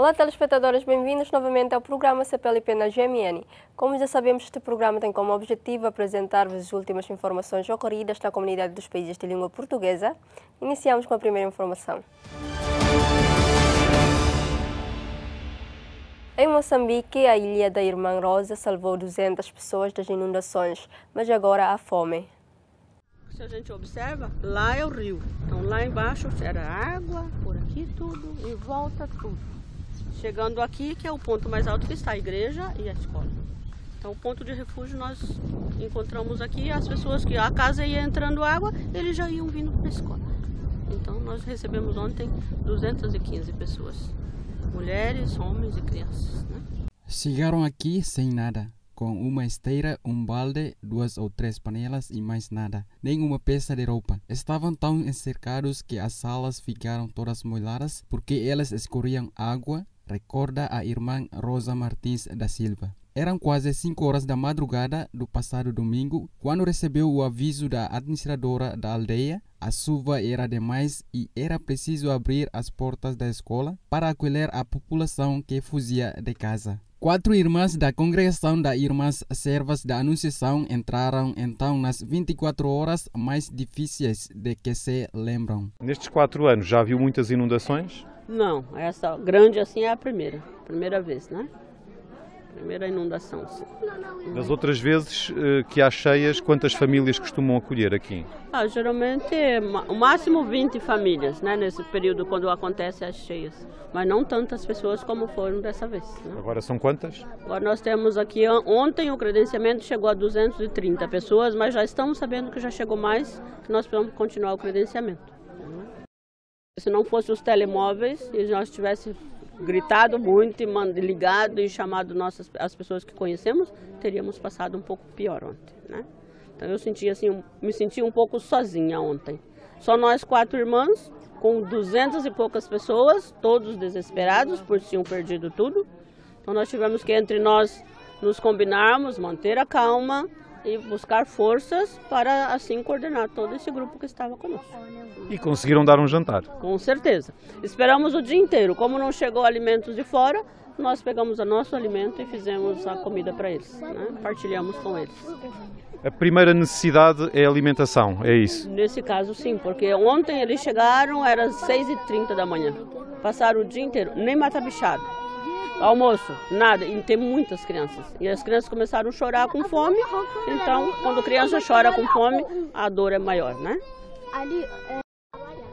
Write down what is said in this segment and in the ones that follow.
Olá telespectadores, bem-vindos novamente ao programa CPLP na GMN. Como já sabemos, este programa tem como objetivo apresentar-vos as últimas informações ocorridas na comunidade dos países de língua portuguesa. Iniciamos com a primeira informação. Em Moçambique, a ilha da Irmã Rosa salvou 200 pessoas das inundações, mas agora há fome. Se a gente observa, lá é o rio. Então lá embaixo era água, por aqui tudo, em volta tudo. Chegando aqui, que é o ponto mais alto que está a igreja e a escola. Então o ponto de refúgio nós encontramos aqui, as pessoas que a casa ia entrando água, eles já iam vindo para a escola. Então nós recebemos ontem 215 pessoas, mulheres, homens e crianças, né? Chegaram aqui sem nada, com uma esteira, um balde, 2 ou 3 panelas e mais nada, nem uma peça de roupa. Estavam tão encercados que as salas ficaram todas molhadas porque elas escorriam água, recorda a irmã Rosa Martins da Silva. Eram quase 5 horas da madrugada do passado domingo, quando recebeu o aviso da administradora da aldeia. A chuva era demais e era preciso abrir as portas da escola para acolher a população que fugia de casa. 4 irmãs da congregação das Irmãs Servas da Anunciação entraram então nas 24 horas mais difíceis de que se lembram. Nestes 4 anos já viu muitas inundações? Não, essa grande assim é a primeira vez, né? Primeira inundação, sim. Das outras vezes que há cheias, quantas famílias costumam acolher aqui? Geralmente, o máximo 20 famílias, né? Nesse período quando acontecem as cheias. Mas não tantas pessoas como foram dessa vez, né? Agora são quantas? Agora nós temos aqui, ontem o credenciamento chegou a 230 pessoas, mas já estamos sabendo que já chegou mais, que nós precisamos continuar o credenciamento. Se não fossem os telemóveis e nós tivéssemos gritado muito, ligado e chamado as pessoas que conhecemos, teríamos passado um pouco pior ontem, né? Então eu me senti um pouco sozinha ontem. Só nós 4 irmãs, com 200 e poucas pessoas, todos desesperados por tinham perdido tudo. Então nós tivemos que entre nós nos combinarmos, manter a calma e buscar forças para assim coordenar todo esse grupo que estava conosco. E conseguiram dar um jantar? Com certeza. Esperamos o dia inteiro. Como não chegou alimentos de fora, nós pegamos o nosso alimento e fizemos a comida para eles, né? Partilhamos com eles. A primeira necessidade é a alimentação, é isso? Nesse caso sim, porque ontem eles chegaram, era 6h30 da manhã. Passaram o dia inteiro, nem matar bichado. Almoço, nada, e tem muitas crianças. E as crianças começaram a chorar com fome, então quando a criança chora com fome, a dor é maior, né?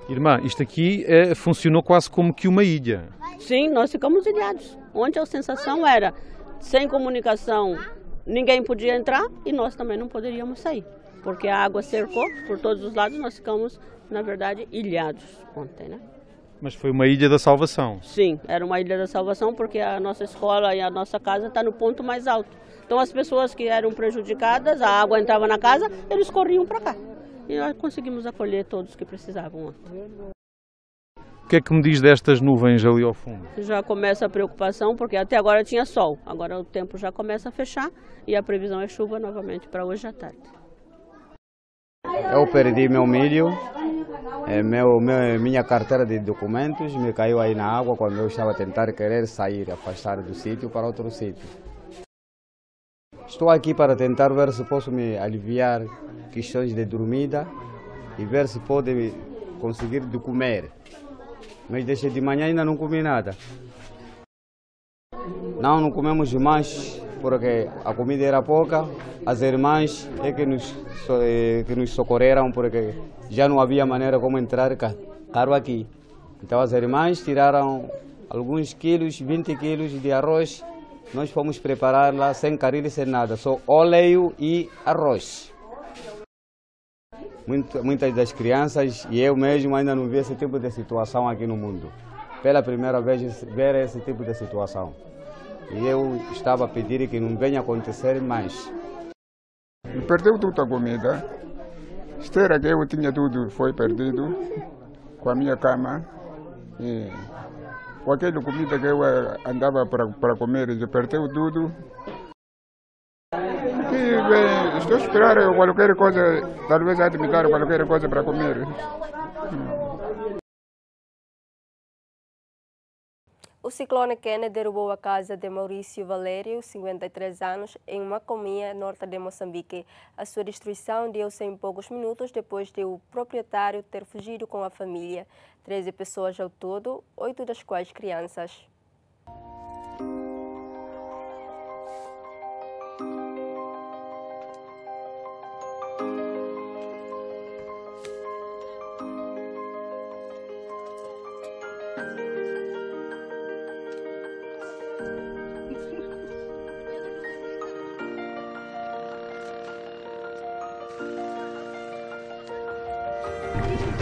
Irmã, isto aqui funcionou quase como que uma ilha. Sim, nós ficamos ilhados. Ontem a sensação era, sem comunicação, ninguém podia entrar e nós também não poderíamos sair. Porque a água cercou por todos os lados, nós ficamos, na verdade, ilhados ontem, né? Mas foi uma ilha da salvação. Sim, era uma ilha da salvação porque a nossa escola e a nossa casa está no ponto mais alto. Então as pessoas que eram prejudicadas, a água entrava na casa, eles corriam para cá. E nós conseguimos acolher todos que precisavam ontem. O que é que me diz destas nuvens ali ao fundo? Já começa a preocupação porque até agora tinha sol. Agora o tempo já começa a fechar e a previsão é chuva novamente para hoje à tarde. Eu perdi meu milho. Minha carteira de documentos me caiu aí na água quando eu estava a tentar querer sair, afastar do sítio para outro sítio. Estou aqui para tentar ver se posso me aliviar questões de dormida e ver se pode conseguir de comer. Mas desde de manhã ainda não comi nada. Não comemos mais porque a comida era pouca. As irmãs é que nos socorreram porque já não havia maneira como entrar caro aqui. Então as irmãs tiraram alguns quilos, 20 quilos de arroz. Nós fomos preparar lá sem caril, sem nada, só óleo e arroz. Muitas das crianças e eu mesmo ainda não vi esse tipo de situação aqui no mundo. Pela primeira vez ver esse tipo de situação. E eu estava a pedir que não venha acontecer mais. Perdeu toda a comida. Esteira que eu tinha tudo foi perdido. Com a minha cama. E com aquela comida que eu andava para comer, já perdeu tudo. E, estou a esperar qualquer coisa, talvez há de me dar qualquer coisa para comer. O ciclone Kenneth derrubou a casa de Maurício Valério, 53 anos, em Macomia, norte de Moçambique. A sua destruição deu-se em poucos minutos depois de o proprietário ter fugido com a família. 13 pessoas ao todo, 8 das quais crianças.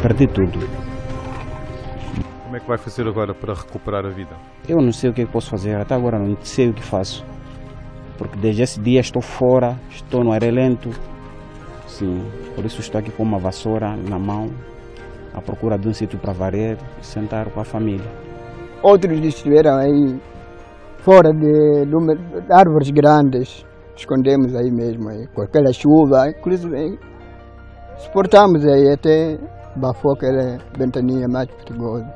Perdi tudo. Como é que vai fazer agora para recuperar a vida? Eu não sei o que posso fazer, até agora não sei o que faço. Porque desde esse dia estou fora, estou no relento. Sim, por isso estou aqui com uma vassoura na mão, à procura de um sítio para varrer e sentar com a família. Outros estiveram aí fora de árvores grandes, escondemos aí mesmo, aí, com aquela chuva, inclusive suportamos aí até bafou aquela ventania mais perigosa.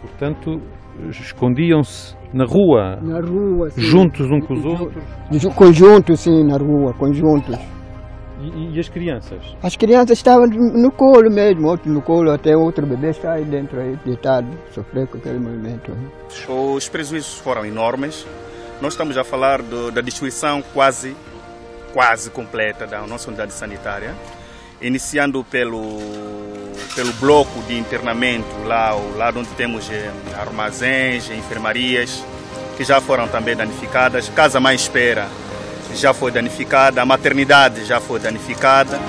Portanto, escondiam-se na rua, sim. Juntos uns com os outros? Conjuntos, sim, na rua, conjuntos. E as crianças? As crianças estavam no colo mesmo, outro no colo, até outro bebê está aí dentro, aí, deitado, sofreu com aquele movimento. Aí. Os prejuízos foram enormes. Nós estamos a falar da destruição quase completa da nossa unidade sanitária, iniciando pelo bloco de internamento, lá onde temos armazéns, enfermarias, que já foram também danificadas, Casa Mãe Espera já foi danificada, a maternidade já foi danificada.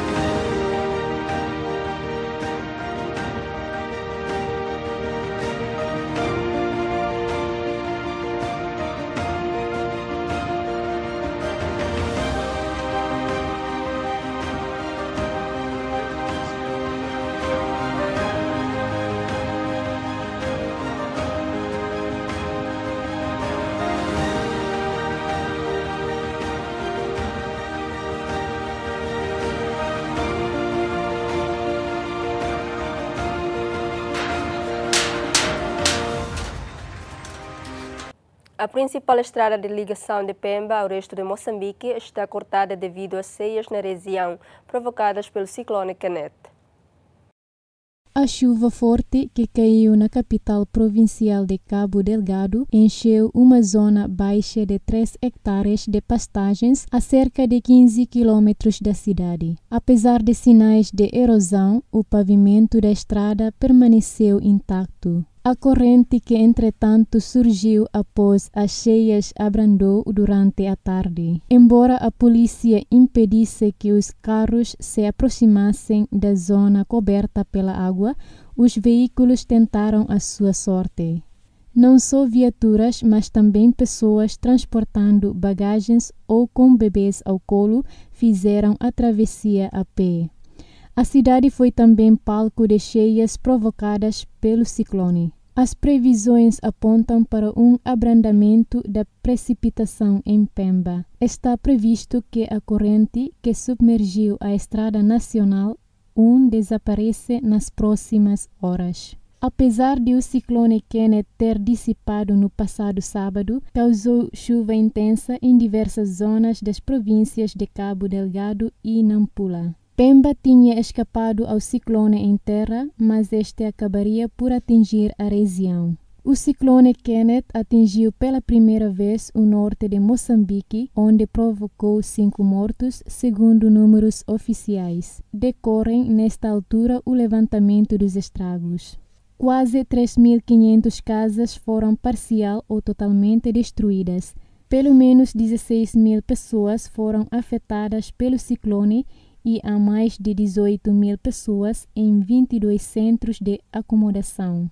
A principal estrada de ligação de Pemba ao resto de Moçambique está cortada devido a cheias na região provocadas pelo ciclone Kenneth. A chuva forte que caiu na capital provincial de Cabo Delgado encheu uma zona baixa de 3 hectares de pastagens a cerca de 15 quilômetros da cidade. Apesar de sinais de erosão, o pavimento da estrada permaneceu intacto. A corrente que, entretanto, surgiu após as cheias abrandou durante a tarde. Embora a polícia impedisse que os carros se aproximassem da zona coberta pela água, os veículos tentaram a sua sorte. Não só viaturas, mas também pessoas transportando bagagens ou com bebês ao colo fizeram a travessia a pé. A cidade foi também palco de cheias provocadas pelo ciclone. As previsões apontam para um abrandamento da precipitação em Pemba. Está previsto que a corrente que submergiu a Estrada Nacional 1 desapareça nas próximas horas. Apesar de o ciclone Kenneth ter dissipado no passado sábado, causou chuva intensa em diversas zonas das províncias de Cabo Delgado e Nampula. Pemba tinha escapado ao ciclone em terra, mas este acabaria por atingir a região. O ciclone Kenneth atingiu pela primeira vez o norte de Moçambique, onde provocou 5 mortos, segundo números oficiais. Decorrem nesta altura o levantamento dos estragos. Quase 3.500 casas foram parcial ou totalmente destruídas. Pelo menos 16.000 pessoas foram afetadas pelo ciclone e há mais de 18.000 pessoas em 22 centros de acomodação.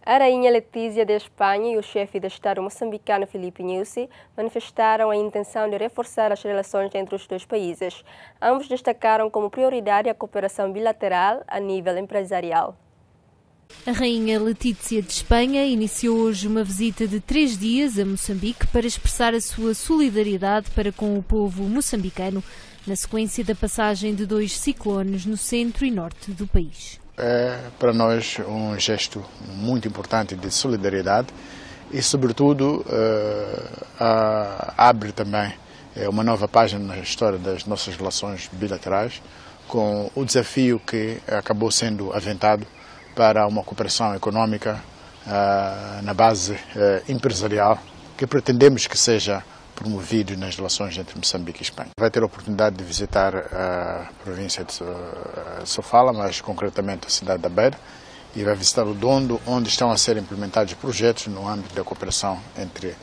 A rainha Letícia de Espanha e o chefe de Estado moçambicano Filipe Nyusi manifestaram a intenção de reforçar as relações entre os dois países. Ambos destacaram como prioridade a cooperação bilateral a nível empresarial. A rainha Letícia de Espanha iniciou hoje uma visita de 3 dias a Moçambique para expressar a sua solidariedade para com o povo moçambicano, na sequência da passagem de 2 ciclones no centro e norte do país. É para nós um gesto muito importante de solidariedade e, sobretudo, abre também uma nova página na história das nossas relações bilaterais, com o desafio que acabou sendo aventado para uma cooperação econômica na base empresarial, que pretendemos que seja promovido nas relações entre Moçambique e Espanha. Vai ter a oportunidade de visitar a província de Sofala, mais concretamente a cidade da Beira, e vai visitar o Dondo, onde estão a ser implementados projetos no âmbito da cooperação entre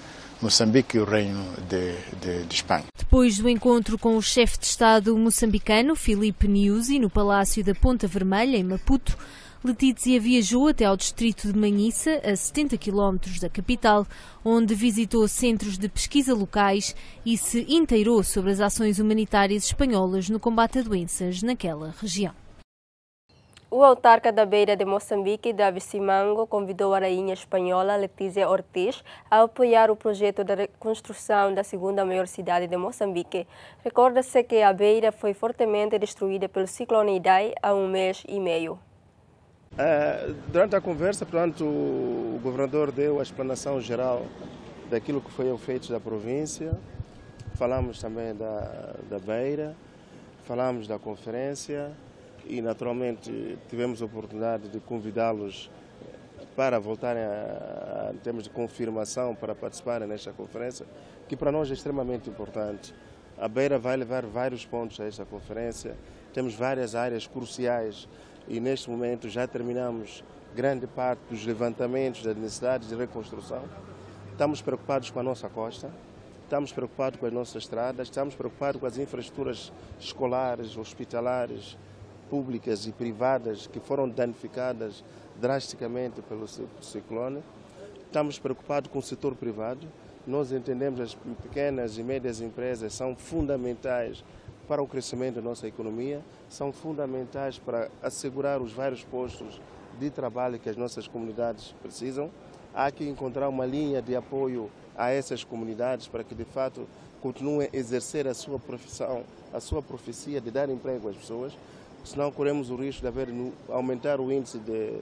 Moçambique e o Reino de Espanha. Depois do encontro com o chefe de Estado moçambicano, Filipe Nyusi, no Palácio da Ponta Vermelha, em Maputo, Letícia viajou até ao distrito de Manhissa, a 70 km da capital, onde visitou centros de pesquisa locais e se inteirou sobre as ações humanitárias espanholas no combate a doenças naquela região. O autarca da Beira de Moçambique, Davi Simango, convidou a rainha espanhola Letícia Ortiz a apoiar o projeto da reconstrução da segunda maior cidade de Moçambique. Recorda-se que a Beira foi fortemente destruída pelo ciclone Idai há um mês e meio. Durante a conversa, portanto, o governador deu a explanação geral daquilo que foi o feito da província. Falamos também da Beira, falamos da conferência e, naturalmente, tivemos a oportunidade de convidá-los para voltarem, em termos de confirmação, para participarem nesta conferência, que para nós é extremamente importante. A Beira vai levar vários pontos a esta conferência, temos várias áreas cruciais e neste momento já terminamos grande parte dos levantamentos das necessidades de reconstrução. Estamos preocupados com a nossa costa, estamos preocupados com as nossas estradas, estamos preocupados com as infraestruturas escolares, hospitalares, públicas e privadas que foram danificadas drasticamente pelo ciclone. Estamos preocupados com o setor privado. Nós entendemos que as pequenas e médias empresas são fundamentais para o crescimento da nossa economia, são fundamentais para assegurar os vários postos de trabalho que as nossas comunidades precisam. Há que encontrar uma linha de apoio a essas comunidades para que, de fato, continuem a exercer a sua profissão, a sua profecia de dar emprego às pessoas, senão corremos o risco de aumentar o índice de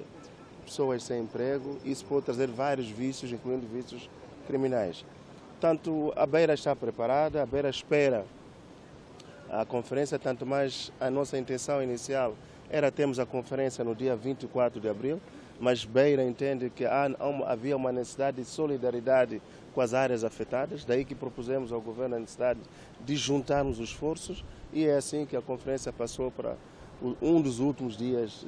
pessoas sem emprego. Isso pode trazer vários vícios, incluindo vícios criminais. Portanto, a Beira está preparada, a Beira espera a conferência, tanto mais a nossa intenção inicial era termos a conferência no dia 24 de abril, mas Beira entende que havia uma necessidade de solidariedade com as áreas afetadas, daí que propusemos ao governo a necessidade de juntarmos os esforços e é assim que a conferência passou para um dos últimos dias,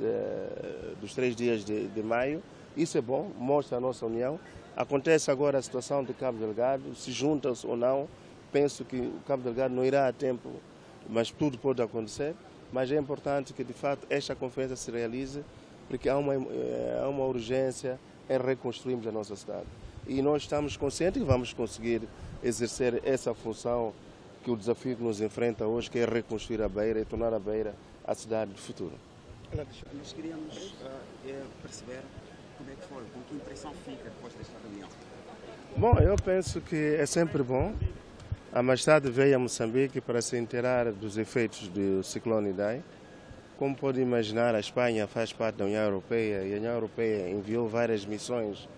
dos 3 dias de maio. Isso é bom, mostra a nossa união. Acontece agora a situação de Cabo Delgado, se junta-se ou não, penso que o Cabo Delgado não irá a tempo, mas tudo pode acontecer, mas é importante que, de fato, esta conferência se realize, porque há uma urgência em reconstruirmos a nossa cidade. E nós estamos conscientes que vamos conseguir exercer essa função, que o desafio que nos enfrenta hoje, que é reconstruir a Beira e tornar a Beira a cidade do futuro. Nós queríamos perceber como é que foi, com que impressão fica depois desta reunião. Bom, eu penso que é sempre bom. A Majestade veio a Moçambique para se inteirar dos efeitos do ciclone Idai. Como pode imaginar, a Espanha faz parte da União Europeia e a União Europeia enviou várias missões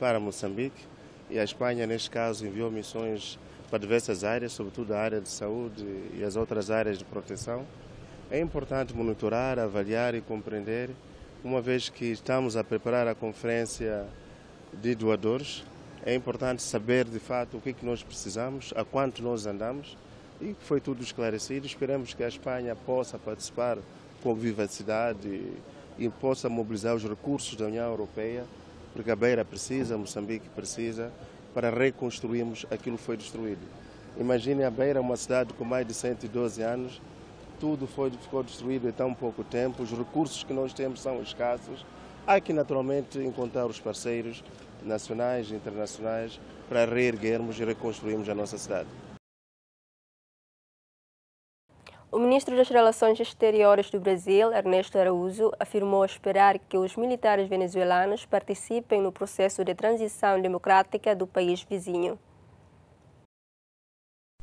para Moçambique e a Espanha, neste caso, enviou missões para diversas áreas, sobretudo a área de saúde e as outras áreas de proteção. É importante monitorar, avaliar e compreender, uma vez que estamos a preparar a conferência de doadores. É importante saber, de fato, o que nós precisamos, a quanto nós andamos e foi tudo esclarecido. Esperamos que a Espanha possa participar com vivacidade e possa mobilizar os recursos da União Europeia, porque a Beira precisa, Moçambique precisa, para reconstruirmos aquilo que foi destruído. Imagine a Beira, uma cidade com mais de 112 anos, tudo ficou destruído em tão pouco tempo, os recursos que nós temos são escassos. Há que, naturalmente, encontrar os parceiros nacionais e internacionais para reerguermos e reconstruirmos a nossa cidade. O ministro das Relações Exteriores do Brasil, Ernesto Araújo, afirmou esperar que os militares venezuelanos participem no processo de transição democrática do país vizinho.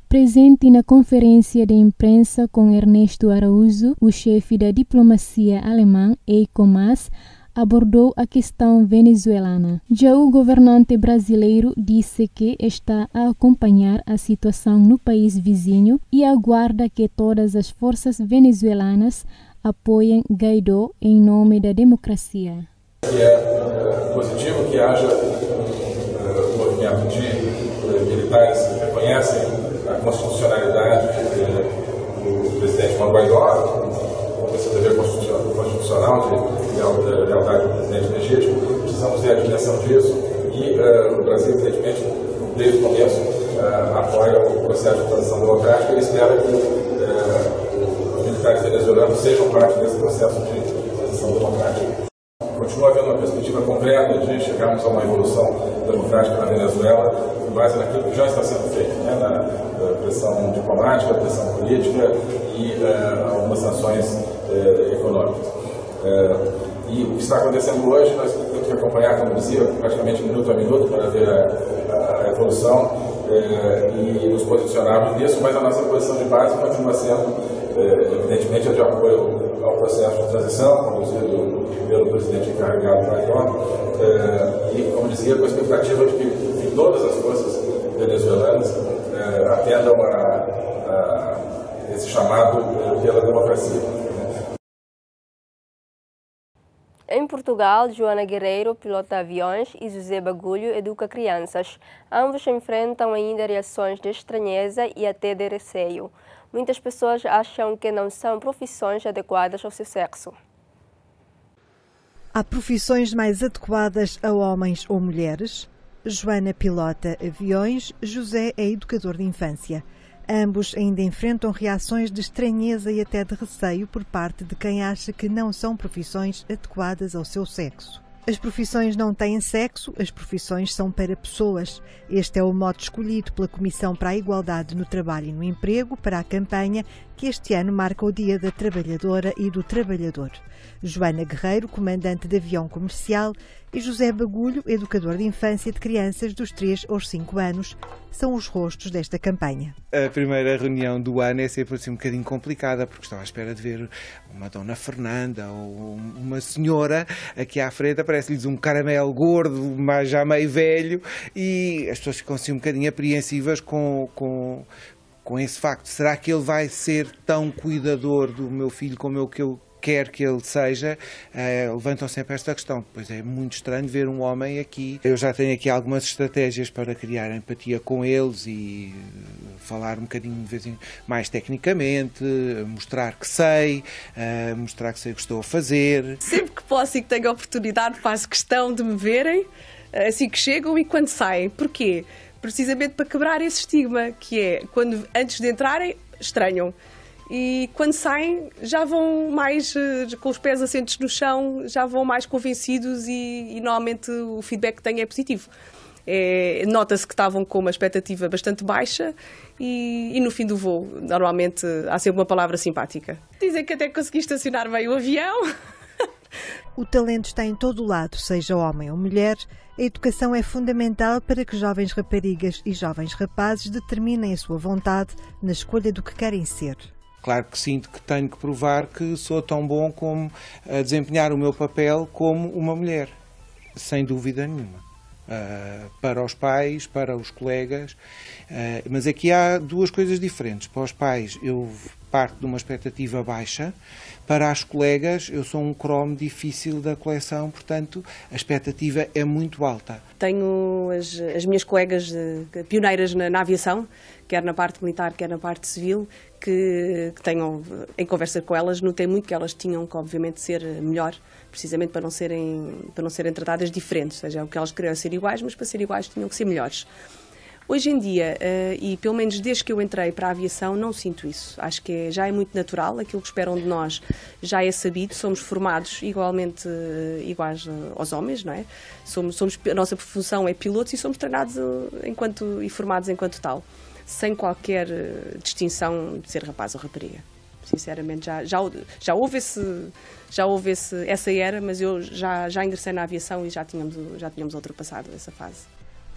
Presente na conferência de imprensa com Ernesto Araújo, o chefe da diplomacia alemã, Heiko Maas, abordou a questão venezuelana. Já o governante brasileiro disse que está a acompanhar a situação no país vizinho e aguarda que todas as forças venezuelanas apoiem Guaidó em nome da democracia. É positivo que haja um movimento de militares que reconhecem a constitucionalidade do presidente Juan Guaidó, com esse dever constitucional de lealdade ao presidente legítimo. Precisamos ver a dimensão disso e o Brasil, evidentemente, desde o começo, apoia o processo de transição democrática e espera que os militares venezuelanos sejam parte desse processo de transição democrática. Continua havendo uma perspectiva concreta de chegarmos a uma evolução democrática na Venezuela, com base naquilo que já está sendo feito, né, na pressão diplomática, pressão política e algumas sanções econômicas. E o que está acontecendo hoje, nós temos que acompanhar, como dizia, praticamente minuto a minuto para ver a evolução e nos posicionarmos nisso, mas a nossa posição de base continua sendo, evidentemente, a de apoio ao processo de transição, conduzido pelo presidente encarregado Guaidó, e, como dizia, com a expectativa de que todas as forças venezuelanas atendam a esse chamado pela democracia. Em Portugal, Joana Guerreiro pilota aviões e José Bagulho educa crianças. Ambos enfrentam ainda reações de estranheza e até de receio. Muitas pessoas acham que não são profissões adequadas ao seu sexo. Há profissões mais adequadas a homens ou mulheres? Joana pilota aviões, José é educador de infância. Ambos ainda enfrentam reações de estranheza e até de receio por parte de quem acha que não são profissões adequadas ao seu sexo. As profissões não têm sexo, as profissões são para pessoas. Este é o mote escolhido pela Comissão para a Igualdade no Trabalho e no Emprego para a campanha que este ano marca o Dia da Trabalhadora e do Trabalhador. Joana Guerreiro, comandante de avião comercial, e José Bagulho, educador de infância de crianças dos 3 aos 5 anos, são os rostos desta campanha. A primeira reunião do ano é sempre assim um bocadinho complicada, porque estava à espera de ver uma Dona Fernanda ou uma senhora aqui à frente, aparece-lhes um caramelo gordo, mas já meio velho, e as pessoas ficam assim um bocadinho apreensivas com esse facto. Será que ele vai ser tão cuidador do meu filho como eu quer que ele seja? Levantam sempre esta questão. Pois é muito estranho ver um homem aqui. Eu já tenho aqui algumas estratégias para criar empatia com eles e falar um bocadinho de vez em mais tecnicamente, mostrar que sei o que estou a fazer. Sempre que posso e que tenho a oportunidade, faço questão de me verem assim que chegam e quando saem. Porquê? Precisamente para quebrar esse estigma, que é, quando antes de entrarem, estranham. E quando saem, já vão mais com os pés assentos no chão, já vão mais convencidos e normalmente o feedback que têm é positivo. Nota-se que estavam com uma expectativa bastante baixa e no fim do voo, normalmente, há sempre uma palavra simpática. Dizem que até consegui estacionar bem o avião. O talento está em todo o lado, seja homem ou mulher. A educação é fundamental para que jovens raparigas e jovens rapazes determinem a sua vontade na escolha do que querem ser. Claro que sinto que tenho que provar que sou tão bom como a desempenhar o meu papel como uma mulher, sem dúvida nenhuma. Para os pais, para os colegas, mas aqui há duas coisas diferentes. Para os pais eu parto de uma expectativa baixa, para as colegas eu sou um cromo difícil da coleção, portanto a expectativa é muito alta. Tenho as minhas colegas pioneiras na aviação, quer na parte militar, quer na parte civil, que tenham, em conversa com elas, notei muito que elas tinham que obviamente ser melhor, precisamente para não serem tratadas diferentes, ou seja, o que elas queriam ser iguais, mas para ser iguais tinham que ser melhores. Hoje em dia, e pelo menos desde que eu entrei para a aviação, não sinto isso. Acho que já é muito natural, aquilo que esperam de nós já é sabido, somos formados igualmente iguais aos homens, não é? A nossa função é pilotos e somos treinados e formados enquanto tal, sem qualquer distinção de ser rapaz ou rapariga. Sinceramente, já houve essa era, mas eu já ingressei na aviação e já tínhamos ultrapassado essa fase.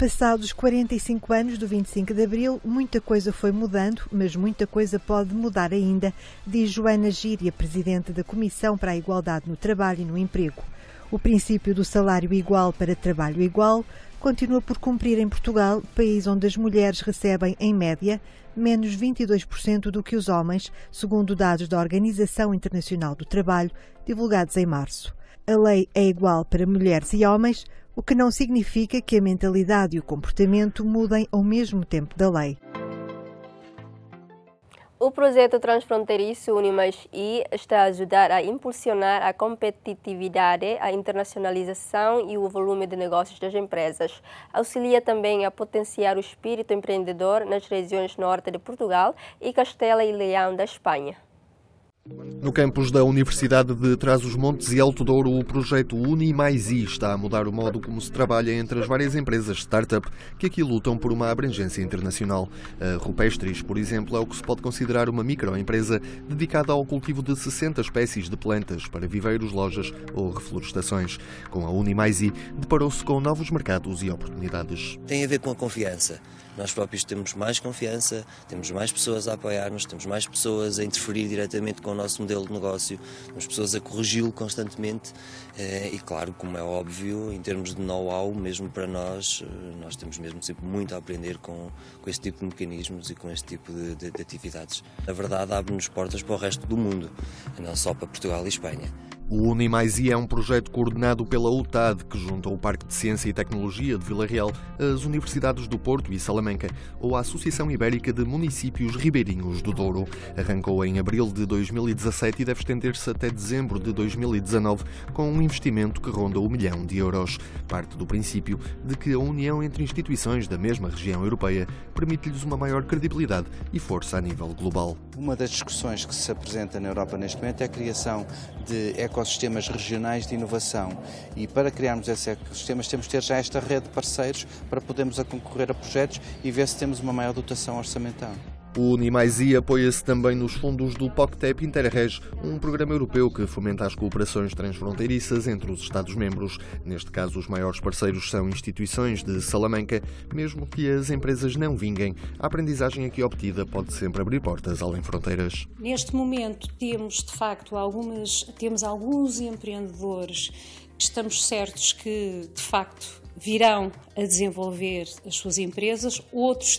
Passados 45 anos do 25 de Abril, muita coisa foi mudando, mas muita coisa pode mudar ainda, diz Joana Gíria, presidente da Comissão para a Igualdade no Trabalho e no Emprego. O princípio do salário igual para trabalho igual continua por cumprir em Portugal, país onde as mulheres recebem, em média, menos 22% do que os homens, segundo dados da Organização Internacional do Trabalho, divulgados em março. A lei é igual para mulheres e homens, o que não significa que a mentalidade e o comportamento mudem ao mesmo tempo da lei. O projeto transfronteiriço Unimais-I está a ajudar a impulsionar a competitividade, a internacionalização e o volume de negócios das empresas. Auxilia também a potenciar o espírito empreendedor nas regiões norte de Portugal e Castela e Leão da Espanha. No campus da Universidade de Trás-os-Montes e Alto Douro, o projeto Unimais-I está a mudar o modo como se trabalha entre as várias empresas startup que aqui lutam por uma abrangência internacional. A Rupestris, por exemplo, é o que se pode considerar uma microempresa dedicada ao cultivo de 60 espécies de plantas para viveiros, lojas ou reflorestações. Com a Unimais-I, deparou-se com novos mercados e oportunidades. Tem a ver com a confiança. Nós próprios temos mais confiança, temos mais pessoas a apoiar-nos, temos mais pessoas a interferir diretamente com o nosso modelo de negócio, temos pessoas a corrigi-lo constantemente e, claro, como é óbvio, em termos de know-how, mesmo para nós temos mesmo sempre muito a aprender com este tipo de mecanismos e com este tipo de atividades. Na verdade, abre-nos portas para o resto do mundo, não só para Portugal e Espanha. O Unimais-I é um projeto coordenado pela UTAD, que junta o Parque de Ciência e Tecnologia de Vila Real, as Universidades do Porto e Salamanca, ou a Associação Ibérica de Municípios Ribeirinhos do Douro. Arrancou em abril de 2017 e deve estender-se até dezembro de 2019, com um investimento que ronda €1 milhão. Parte do princípio de que a união entre instituições da mesma região europeia permite-lhes uma maior credibilidade e força a nível global. Uma das discussões que se apresenta na Europa neste momento é a criação de ecossistemas regionais de inovação e para criarmos esses ecossistemas temos de ter já esta rede de parceiros para podermos concorrer a projetos e ver se temos uma maior dotação orçamental. O Unimais-I apoia-se também nos fundos do POCTEP Interreg, um programa europeu que fomenta as cooperações transfronteiriças entre os Estados-membros. Neste caso, os maiores parceiros são instituições de Salamanca. Mesmo que as empresas não vinguem, a aprendizagem aqui obtida pode sempre abrir portas além fronteiras. Neste momento temos, de facto, alguns empreendedores que estamos certos que, de facto, virão a desenvolver as suas empresas, outros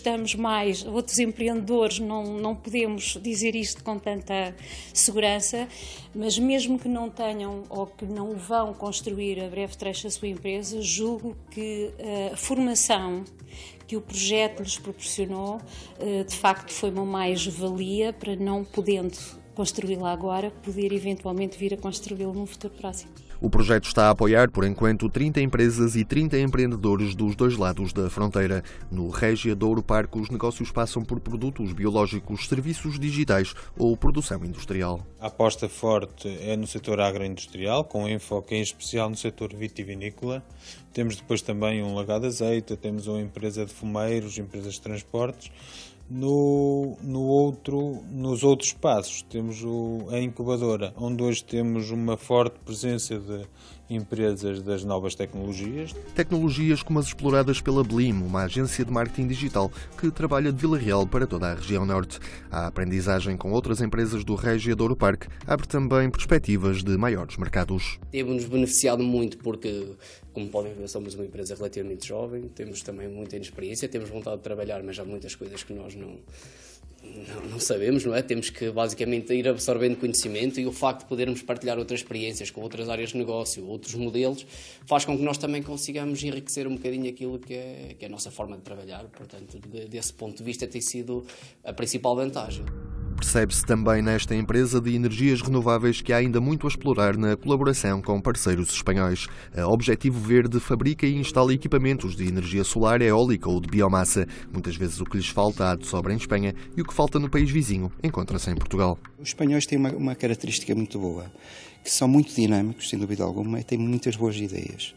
empreendedores, não podemos dizer isto com tanta segurança, mas mesmo que não tenham ou que não vão construir a breve trecho a sua empresa, julgo que a formação que o projeto lhes proporcionou, de facto foi uma mais-valia para, não podendo construí-la agora, poder eventualmente vir a construí-lo num futuro próximo. O projeto está a apoiar, por enquanto, 30 empresas e 30 empreendedores dos dois lados da fronteira. No Régia Douro Parque, os negócios passam por produtos biológicos, serviços digitais ou produção industrial. A aposta forte é no setor agroindustrial, com enfoque em especial no setor vitivinícola. Temos depois também um lagado de azeite, temos uma empresa de fumeiros, empresas de transportes. Nos outros espaços temos a incubadora, onde hoje temos uma forte presença de empresas das novas tecnologias. Tecnologias como as exploradas pela Blim, uma agência de marketing digital que trabalha de Vila Real para toda a região norte. A aprendizagem com outras empresas do Régia Douro Parque abre também perspectivas de maiores mercados. Temos-nos beneficiado muito porque, como podem ver, somos uma empresa relativamente jovem, temos também muita inexperiência, temos vontade de trabalhar, mas há muitas coisas que nós não sabemos, não é? Temos que basicamente ir absorvendo conhecimento e o facto de podermos partilhar outras experiências com outras áreas de negócio, outros modelos, faz com que nós também consigamos enriquecer um bocadinho aquilo que é a nossa forma de trabalhar. Portanto, desse ponto de vista tem sido a principal vantagem. Percebe-se também nesta empresa de energias renováveis que há ainda muito a explorar na colaboração com parceiros espanhóis. A Objetivo Verde fabrica e instala equipamentos de energia solar, eólica ou de biomassa. Muitas vezes o que lhes falta há de sobra em Espanha e o que falta no país vizinho encontra-se em Portugal. Os espanhóis têm uma característica muito boa, que são muito dinâmicos, sem dúvida alguma, e têm muitas boas ideias.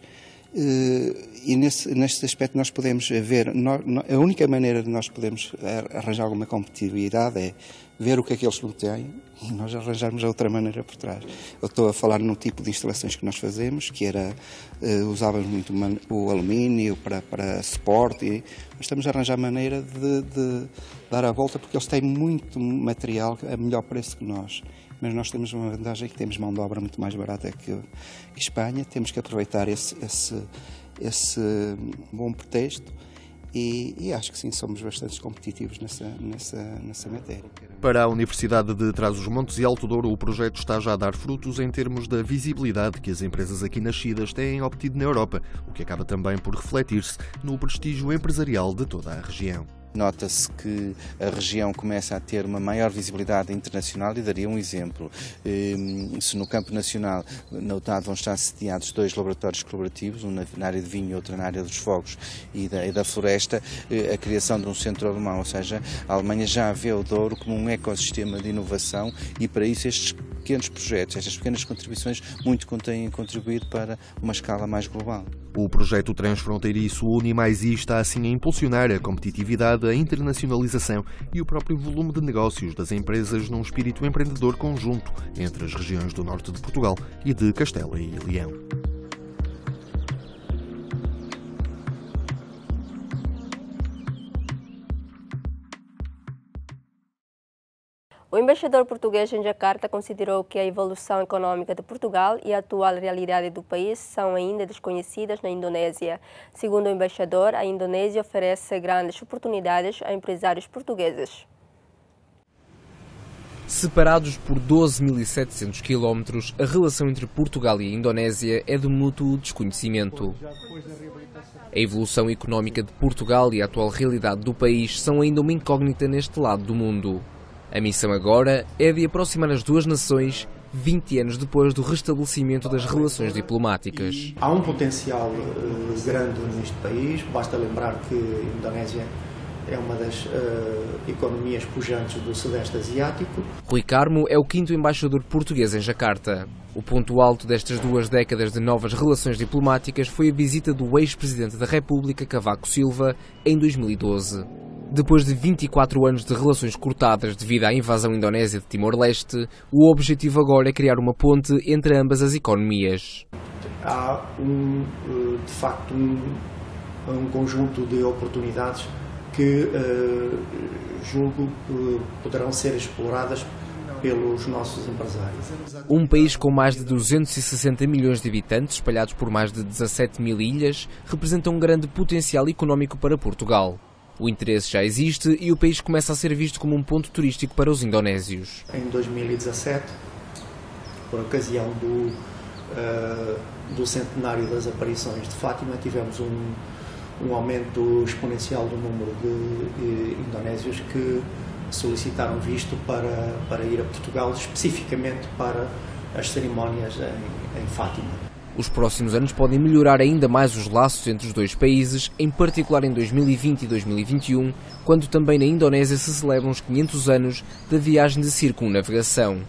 E nesse aspecto nós podemos ver, a única maneira de nós podermos arranjar alguma competitividade é ver o que é que eles não têm e nós arranjarmos a outra maneira por trás. Eu estou a falar no tipo de instalações que nós fazemos, que era, usávamos muito o alumínio para suporte, mas estamos a arranjar maneira de dar a volta, porque eles têm muito material a melhor preço que nós. Mas nós temos uma vantagem, que temos mão de obra muito mais barata que Espanha, temos que aproveitar esse bom pretexto e acho que sim, somos bastante competitivos nessa matéria. Para a Universidade de Trás-os-Montes e Alto Douro, o projeto está já a dar frutos em termos da visibilidade que as empresas aqui nascidas têm obtido na Europa, o que acaba também por refletir-se no prestígio empresarial de toda a região. Nota-se que a região começa a ter uma maior visibilidade internacional e daria um exemplo. Se no campo nacional, na UTAD, vão estar sediados 2 laboratórios colaborativos, um na área de vinho e outro na área dos fogos e da floresta, a criação de um centro alemão, ou seja, a Alemanha já vê o Douro como um ecossistema de inovação e para isso estes pequenos projetos, estas pequenas contribuições muito têm contribuído para uma escala mais global. O projeto transfronteiriço une mais e está assim a impulsionar a competitividade, a internacionalização e o próprio volume de negócios das empresas num espírito empreendedor conjunto entre as regiões do norte de Portugal e de Castela e Leão. O embaixador português em Jacarta considerou que a evolução econômica de Portugal e a atual realidade do país são ainda desconhecidas na Indonésia. Segundo o embaixador, a Indonésia oferece grandes oportunidades a empresários portugueses. Separados por 12.700 quilómetros, a relação entre Portugal e a Indonésia é de mútuo desconhecimento. A evolução económica de Portugal e a atual realidade do país são ainda uma incógnita neste lado do mundo. A missão agora é de aproximar as duas nações 20 anos depois do restabelecimento das relações diplomáticas. Há um potencial grande neste país, basta lembrar que a Indonésia é uma das economias pujantes do Sudeste Asiático. Rui Carmo é o 5º embaixador português em Jacarta. O ponto alto destas 2 décadas de novas relações diplomáticas foi a visita do ex-presidente da República, Cavaco Silva, em 2012. Depois de 24 anos de relações cortadas devido à invasão indonésia de Timor-Leste, o objetivo agora é criar uma ponte entre ambas as economias. Há, de facto, um conjunto de oportunidades que julgo poderão ser exploradas pelos nossos empresários. Um país com mais de 260 milhões de habitantes, espalhados por mais de 17 mil ilhas, representa um grande potencial económico para Portugal. O interesse já existe e o país começa a ser visto como um ponto turístico para os indonésios. Em 2017, por ocasião do centenário das aparições de Fátima, tivemos um aumento exponencial do número de indonésios que solicitaram visto para ir a Portugal, especificamente para as cerimónias em Fátima. Os próximos anos podem melhorar ainda mais os laços entre os dois países, em particular em 2020 e 2021, quando também na Indonésia se celebram os 500 anos da viagem de circunnavegação.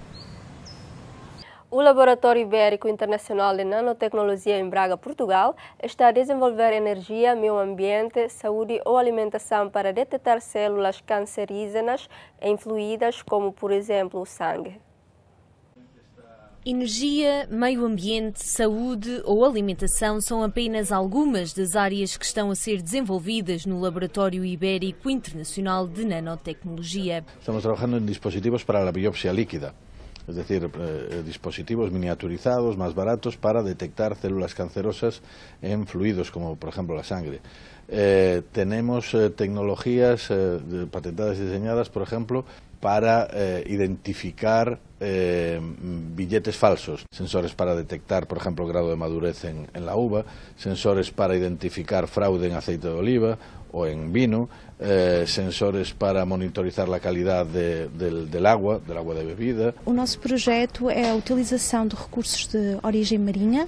O Laboratório Ibérico Internacional de Nanotecnologia em Braga, Portugal, está a desenvolver energia, meio ambiente, saúde ou alimentação para detectar células cancerígenas em fluidos, como por exemplo o sangue. Energia, meio ambiente, saúde ou alimentação são apenas algumas das áreas que estão a ser desenvolvidas no Laboratório Ibérico Internacional de Nanotecnologia. Estamos trabajando en dispositivos para la biopsia líquida, es decir, dispositivos miniaturizados, más baratos, para detectar células cancerosas en fluidos, como por ejemplo la sangre. Tenemos tecnologías patentadas y diseñadas, por ejemplo, para identificar billetes falsos, sensores para detectar, por ejemplo, el grado de madurez en la uva, sensores para identificar fraude en aceite de oliva o en vino, sensores para monitorizar a qualidade del agua de bebida. O nosso projeto é a utilização de recursos de origem marinha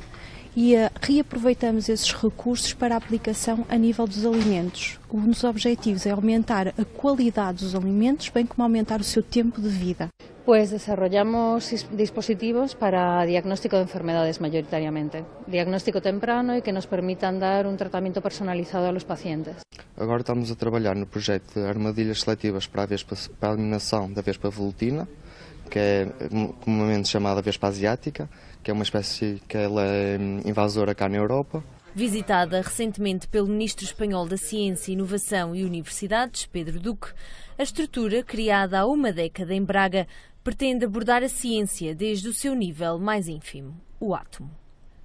e reaproveitamos esses recursos para a aplicação a nível dos alimentos. Um dos objetivos é aumentar a qualidade dos alimentos, bem como aumentar o seu tempo de vida. Pues desarrollamos dispositivos para diagnóstico de enfermedades mayoritariamente, diagnóstico temprano e que nos permitan dar um tratamento personalizado a los pacientes. Agora estamos a trabalhar no projeto de armadilhas seletivas para a eliminação da vespa velutina, que é comumente chamada vespa asiática, que é uma espécie que ela é invasora cá na Europa. Visitada recentemente pelo Ministro Espanhol da Ciência, Inovação e Universidades, Pedro Duque, a estrutura, criada há uma década em Braga, pretende abordar a ciência desde o seu nível mais ínfimo, o átomo.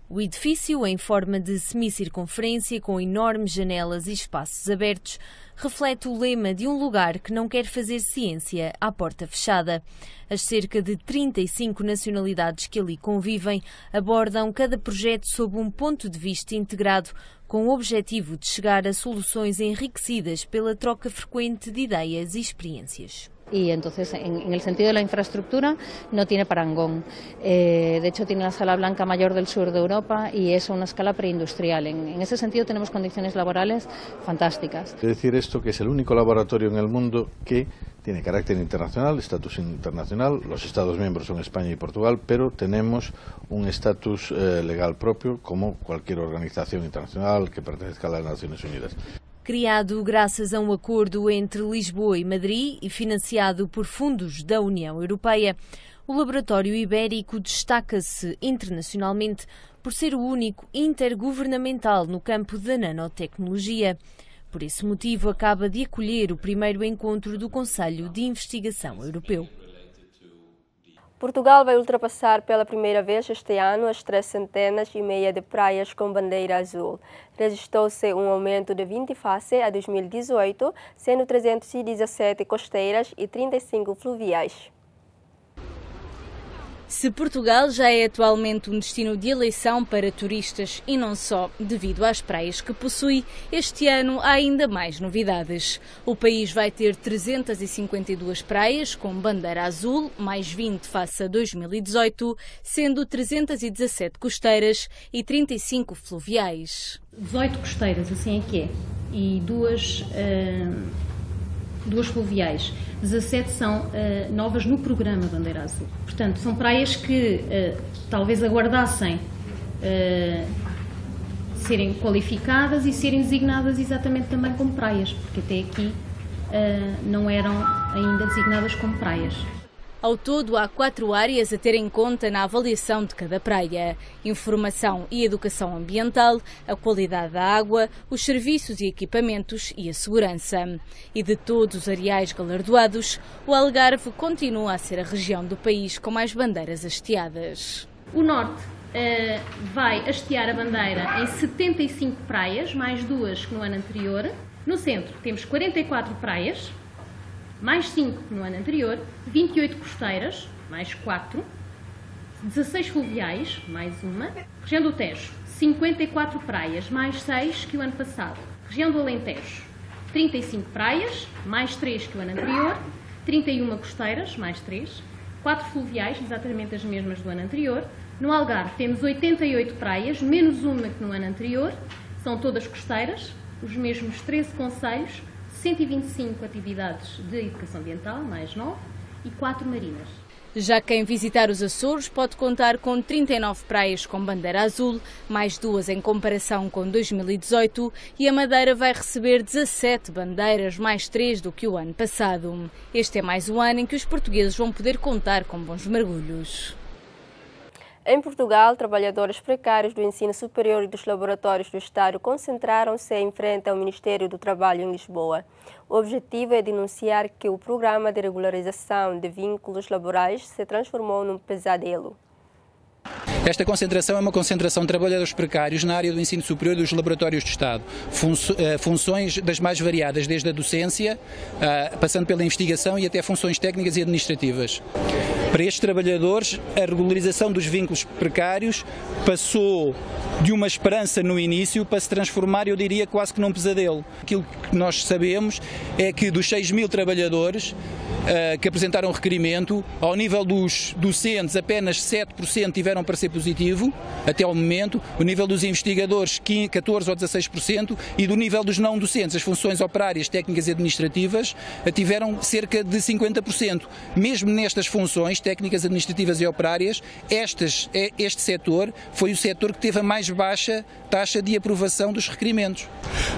O edifício, em forma de semicircunferência, com enormes janelas e espaços abertos, reflete o lema de um lugar que não quer fazer ciência à porta fechada. As cerca de 35 nacionalidades que ali convivem abordam cada projeto sob um ponto de vista integrado, com o objetivo de chegar a soluções enriquecidas pela troca frecuente de ideias e experiências. Y entonces, en el sentido de la infraestructura, no tiene parangón. De hecho, tiene la escala blanca mayor del sur de Europa y es una escala preindustrial. En ese sentido, tenemos condiciones laborales fantásticas. Es decir, esto que es el único laboratorio en el mundo que tiene carácter internacional, estatus internacional. Los Estados miembros son España y Portugal, pero tenemos un estatus legal propio, como cualquier organización internacional que pertenezca a las Naciones Unidas. Criado graças a um acordo entre Lisboa e Madrid e financiado por fundos da União Europeia, o Laboratório Ibérico destaca-se internacionalmente por ser o único intergovernamental no campo da nanotecnologia. Por esse motivo, acaba de acolher o primeiro encontro do Conselho de Investigação Europeu. Portugal vai ultrapassar pela primeira vez este ano as 3,5 centenas de praias com bandeira azul. Registrou-se um aumento de 20 face a 2018, sendo 317 costeiras e 35 fluviais. Se Portugal já é atualmente um destino de eleição para turistas e não só, devido às praias que possui, este ano há ainda mais novidades. O país vai ter 352 praias com bandeira azul, mais 20 face a 2018, sendo 317 costeiras e 35 fluviais. 18 costeiras, assim é que é, e duas fluviais. 17 são novas no programa Bandeira Azul. Portanto, são praias que talvez aguardassem serem qualificadas e serem designadas exatamente também como praias, porque até aqui não eram ainda designadas como praias. Ao todo, há 4 áreas a ter em conta na avaliação de cada praia: informação e educação ambiental, a qualidade da água, os serviços e equipamentos e a segurança. E de todos os areais galardoados, o Algarve continua a ser a região do país com mais bandeiras hasteadas. O Norte vai hastear a bandeira em 75 praias, mais 2 que no ano anterior. No Centro temos 44 praias, mais 5 que no ano anterior, 28 costeiras, mais 4, 16 fluviais, mais 1, região do Tejo, 54 praias, mais 6 que o ano passado, região do Alentejo, 35 praias, mais 3 que o ano anterior, 31 costeiras, mais 3, 4 fluviais, exatamente as mesmas do ano anterior. No Algarve temos 88 praias, menos 1 que no ano anterior, são todas costeiras, os mesmos 13 concelhos, 125 atividades de educação ambiental, mais 9, e 4 marinas. Já quem visitar os Açores pode contar com 39 praias com bandeira azul, mais 2 em comparação com 2018, e a Madeira vai receber 17 bandeiras, mais 3 do que o ano passado. Este é mais um ano em que os portugueses vão poder contar com bons mergulhos. Em Portugal, trabalhadores precários do ensino superior e dos laboratórios do Estado concentraram-se em frente ao Ministério do Trabalho em Lisboa. O objetivo é denunciar que o programa de regularização de vínculos laborais se transformou num pesadelo. Esta concentração é uma concentração de trabalhadores precários na área do ensino superior e dos laboratórios de Estado. Funções das mais variadas, desde a docência, passando pela investigação e até funções técnicas e administrativas. Para estes trabalhadores, a regularização dos vínculos precários passou de uma esperança no início para se transformar, eu diria, quase que num pesadelo. Aquilo que nós sabemos é que dos 6.000 trabalhadores, que apresentaram requerimento. Ao nível dos docentes, apenas 7% tiveram parecer positivo, até ao momento. O nível dos investigadores, 14% ou 16%. E do nível dos não docentes, as funções operárias, técnicas e administrativas, tiveram cerca de 50%. Mesmo nestas funções, técnicas, administrativas e operárias, este setor foi o setor que teve a mais baixa taxa de aprovação dos requerimentos.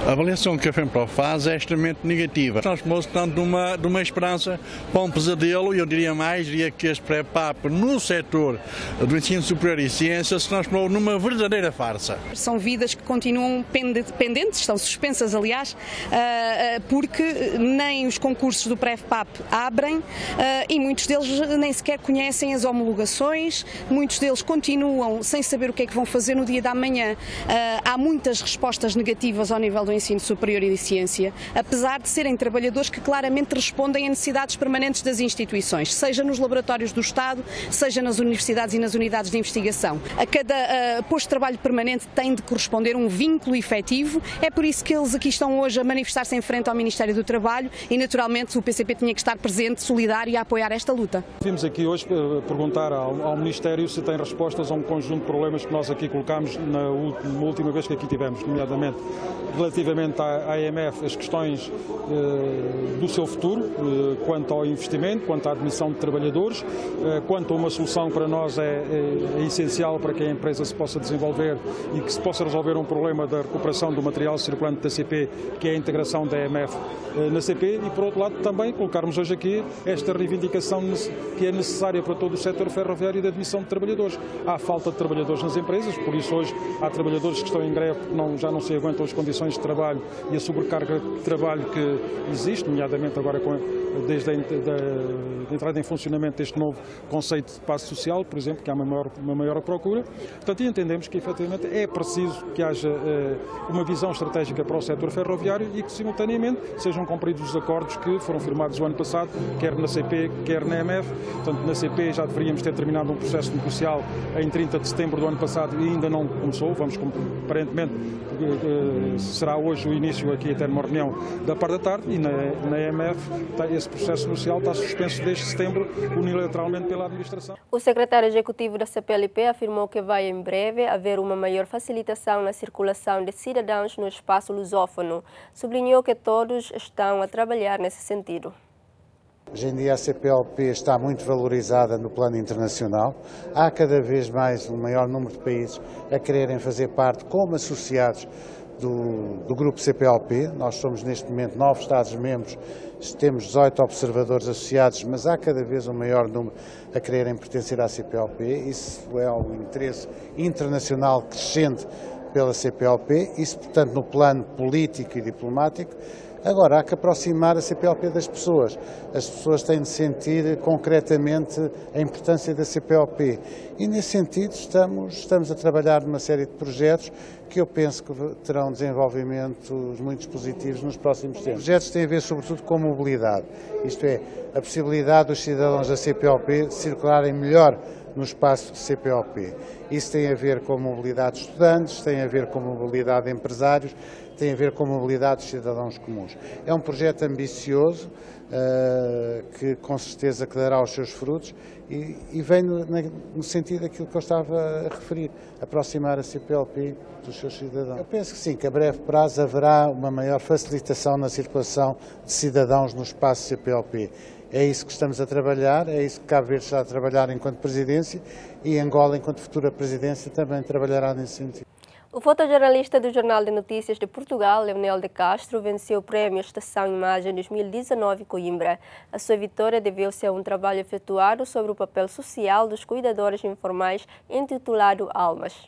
A avaliação que a FEMPRO faz é extremamente negativa. Transformou-se tanto de uma esperança para um pesadelo, e eu diria mais, diria que este pré-PAP no setor do ensino superior e ciência se transformou numa verdadeira farsa. São vidas que continuam pendentes, estão suspensas, aliás, porque nem os concursos do pré-PAP abrem e muitos deles nem sequer conhecem as homologações, muitos deles continuam sem saber o que é que vão fazer no dia da manhã. Há muitas respostas negativas ao nível do ensino superior e de ciência, apesar de serem trabalhadores que claramente respondem a necessidades permanentes das instituições, seja nos laboratórios do Estado, seja nas universidades e nas unidades de investigação. A cada posto de trabalho permanente tem de corresponder um vínculo efetivo, é por isso que eles aqui estão hoje a manifestar-se em frente ao Ministério do Trabalho e, naturalmente, o PCP tinha que estar presente, solidário e a apoiar esta luta. Vimos aqui hoje perguntar ao Ministério se tem respostas a um conjunto de problemas que nós aqui colocámos na última vez que aqui tivemos, nomeadamente relativamente à AMF, as questões do seu futuro, quanto ao investimento, quanto à admissão de trabalhadores, quanto a uma solução para nós é essencial para que a empresa se possa desenvolver e que se possa resolver um problema da recuperação do material circulante da CP, que é a integração da AMF na CP, e por outro lado também colocarmos hoje aqui esta reivindicação que é necessária para todo o setor ferroviário de admissão de trabalhadores. Há falta de trabalhadores nas empresas, por isso hoje há trabalhadores que estão em greve porque já não se aguentam as condições de trabalho e a sobrecarga de trabalho que existe, nomeadamente agora desde a entrada em funcionamento deste novo conceito de passe social, por exemplo, que há uma maior procura. Portanto, entendemos que efetivamente é preciso que haja uma visão estratégica para o setor ferroviário e que simultaneamente sejam cumpridos os acordos que foram firmados o ano passado, quer na CP, quer na AMF. Portanto, na CP já deveríamos ter terminado um processo negocial em 30 de setembro do ano passado e ainda não começou. Aparentemente, será hoje o início aqui até numa reunião da parte da tarde, e na AMF esse processo negocial está suspenso desde setembro unilateralmente pela administração. O secretário executivo da CPLP afirmou que vai em breve haver uma maior facilitação na circulação de cidadãos no espaço lusófono. Sublinhou que todos estão a trabalhar nesse sentido. Hoje em dia a CPLP está muito valorizada no plano internacional. Há cada vez mais um maior número de países a quererem fazer parte como associados do grupo CPLP. Nós somos neste momento 9 Estados-membros, temos 18 observadores associados, mas há cada vez um maior número a quererem pertencer à CPLP. Isso é um interesse internacional crescente pela CPLP, isso portanto no plano político e diplomático. Agora, há que aproximar a CPLP das pessoas. As pessoas têm de sentir concretamente a importância da CPLP. E, nesse sentido, estamos a trabalhar numa série de projetos que eu penso que terão desenvolvimentos muito positivos nos próximos tempos. Os projetos têm a ver, sobretudo, com mobilidade. Isto é, a possibilidade dos cidadãos da CPLP circularem melhor no espaço de CPLP. Isso tem a ver com a mobilidade de estudantes, tem a ver com a mobilidade de empresários, tem a ver com a mobilidade dos cidadãos comuns. É um projeto ambicioso, que com certeza que dará os seus frutos e vem no sentido daquilo que eu estava a referir, aproximar a CPLP dos seus cidadãos. Eu penso que sim, que a breve prazo haverá uma maior facilitação na circulação de cidadãos no espaço CPLP. É isso que estamos a trabalhar, é isso que Cabo Verde está a trabalhar enquanto presidência e Angola, enquanto futura presidência, também trabalhará nesse sentido. O fotojornalista do Jornal de Notícias de Portugal, Leonel de Castro, venceu o Prémio Estação Imagem 2019 Coimbra. A sua vitória deveu-se a um trabalho efetuado sobre o papel social dos cuidadores informais intitulado Almas.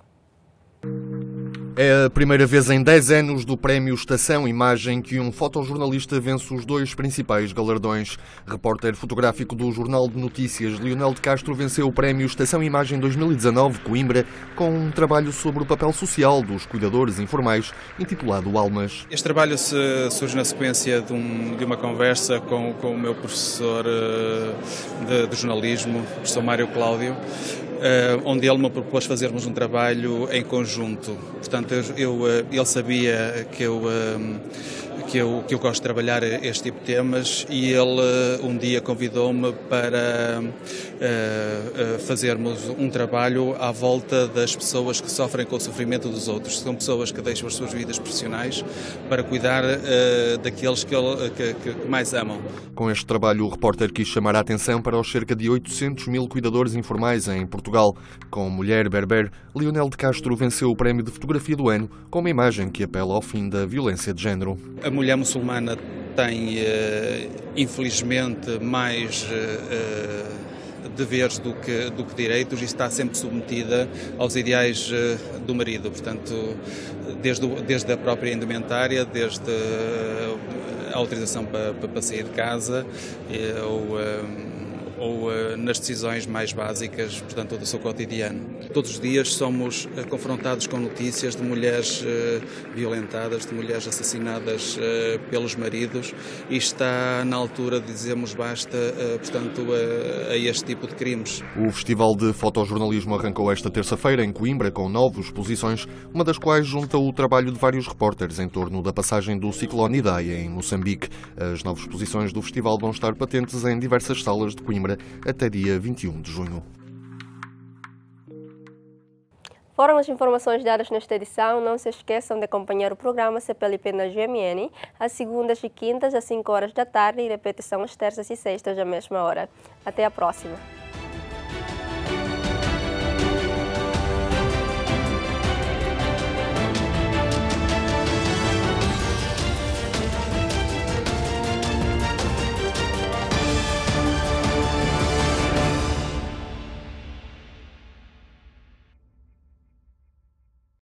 É a primeira vez em 10 anos do Prémio Estação Imagem que um fotojornalista vence os 2 principais galardões. Repórter fotográfico do Jornal de Notícias, Leonel de Castro venceu o Prémio Estação Imagem 2019 Coimbra com um trabalho sobre o papel social dos cuidadores informais, intitulado Almas. Este trabalho surge na sequência de uma conversa com o meu professor de jornalismo, o professor Mário Cláudio, onde ele me propôs fazermos um trabalho em conjunto. Portanto, ele sabia que eu gosto de trabalhar este tipo de temas e ele um dia convidou-me para fazermos um trabalho à volta das pessoas que sofrem com o sofrimento dos outros. São pessoas que deixam as suas vidas profissionais para cuidar daqueles que mais amam. Com este trabalho, o repórter quis chamar a atenção para os cerca de 800 mil cuidadores informais em Portugal. Com Mulher Berber, Leonel de Castro venceu o prémio de fotografia do ano com uma imagem que apela ao fim da violência de género. A mulher muçulmana tem, infelizmente, mais deveres do que direitos e está sempre submetida aos ideais do marido. Portanto, desde a própria indumentária, desde a autorização para sair de casa ou nas decisões mais básicas, portanto, do seu cotidiano. Todos os dias somos confrontados com notícias de mulheres violentadas, de mulheres assassinadas pelos maridos e está na altura de dizermos basta, portanto, a este tipo de crimes. O Festival de Fotojornalismo arrancou esta terça-feira em Coimbra com 9 exposições, uma das quais junta o trabalho de vários repórteres em torno da passagem do ciclone Idai em Moçambique. As 9 exposições do festival vão estar patentes em diversas salas de Coimbra até dia 21 de junho. Foram as informações dadas nesta edição. Não se esqueçam de acompanhar o programa CPLP na GMN, às segundas e quintas, às 5 horas da tarde, e repetição às terças e sextas, à mesma hora. Até a próxima.